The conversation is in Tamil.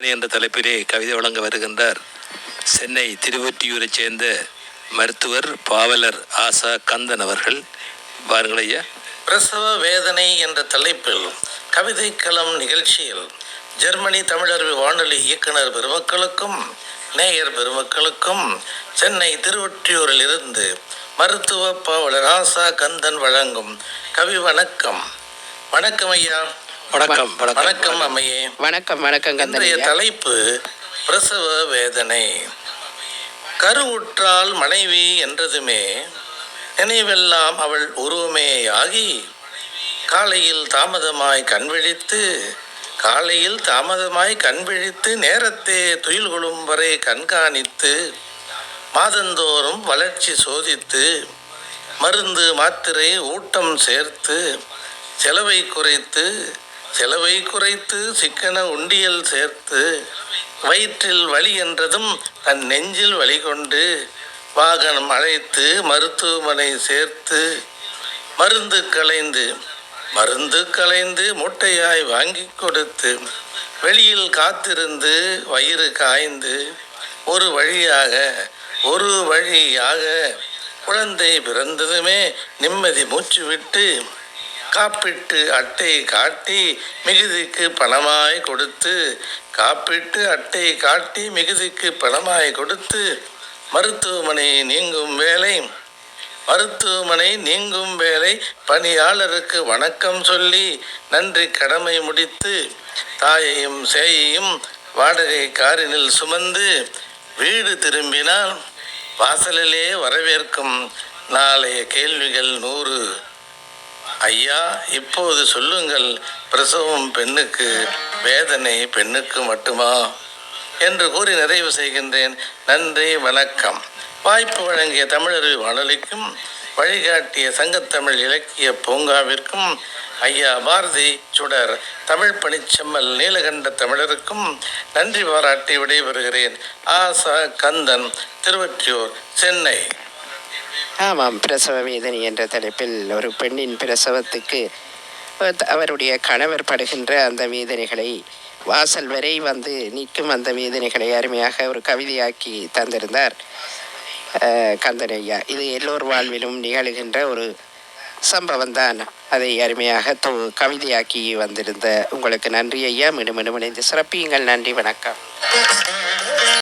என்ற தலைப்பிலே கவிதை வழங்க வருகின்றார் சென்னை திருவொற்றியூரைச் சேர்ந்த மருத்துவர் பாவலர் ஆசா கந்தன் அவர்கள். வாருங்கள் ஐயா. பிரசவ வேதனை என்ற தலைப்பில் கவிதைக்களம் நிகழ்ச்சியில் ஜெர்மனி தமிழருவி வானொலி இயக்குனர் பெருமக்களுக்கும் நேயர் பெருமக்களுக்கும் சென்னை திருவொற்றியூரில் இருந்து மருத்துவ பாவலர் ஆசா கந்தன் வழங்கும் கவி வணக்கம். வணக்கம் ஐயா. வணக்கம். வணக்கம் அம்மையே. வணக்கம். வணக்கம். இன்றைய தலைப்பு பிரசவ வேதனை. கருவுற்றால் மனைவி என்றதுமே நினைவெல்லாம் அவள் உருவமேயாகி காலையில் தாமதமாய் கண்விழித்து நேரத்தே துயில் கொள்ளும் வரை கண்காணித்து மாதந்தோறும் வளர்ச்சி சோதித்து மருந்து மாத்திரை ஊட்டம் சேர்த்து செலவை குறைத்து சிக்கன உண்டியல் சேர்த்து வயிற்றில் வலி என்றதும் தன் நெஞ்சில் வலி கொண்டு வாகனம் அழைத்து மருத்துவமனை சேர்த்து மருந்து களைந்து மூட்டையாய் வாங்கி கொடுத்து வெளியில் காத்திருந்து வயிறு காய்ந்து ஒரு வழியாக குழந்தை பிறந்ததுமே நிம்மதி மூச்சு விட்டு காப்பீட்டு அட்டை காட்டி மிகுதிக்கு பணமாய் கொடுத்து மருத்துவமனை நீங்கும் வேளை பணியாளருக்கு வணக்கம் சொல்லி நன்றி கடமை முடித்து தாயையும் சேயையும் வாடகை காரினில் சுமந்து வீடு திரும்பினால் வாசலிலே வரவேற்கும் நாளைய கேள்விகள் 100. ஐயா, இப்போது சொல்லுங்கள், பிரசவம் பெண்ணுக்கு, வேதனை பெண்ணுக்கு மட்டுமா என்று கூறி நிறைவு செய்கின்றேன். நன்றி, வணக்கம். வாய்ப்பு வழங்கிய தமிழருவி வானொலிக்கும் வழிகாட்டிய சங்கத்தமிழ் இலக்கிய பூங்காவிற்கும் ஐயா பாரதி சுடர் தமிழ் பணிச்செம்மல் நீலகண்ட தமிழருக்கும் நன்றி பாராட்டி விடைபெறுகிறேன். ஆசா கந்தன், திருவொற்றியூர், சென்னை. ஆமாம், பிரசவ வேதனை என்ற தலைப்பில் ஒரு பெண்ணின் பிரசவத்துக்கு அவருடைய கணவர் படுகின்ற அந்த வேதனைகளை, வாசல் வரை வந்து நிற்கும் அந்த வேதனைகளை அருமையாக ஒரு கவிதையாக்கி தந்திருந்தார் கந்தன் ஐயா. இது எல்லோர் வாழ்விலும் நிகழ்கின்ற ஒரு சம்பவம் தான். அதை அருமையாக கவிதையாக்கி வந்திருந்த உங்களுக்கு நன்றி ஐயா. மீண்டும் இணைந்து சிறப்பியுங்கள். நன்றி, வணக்கம்.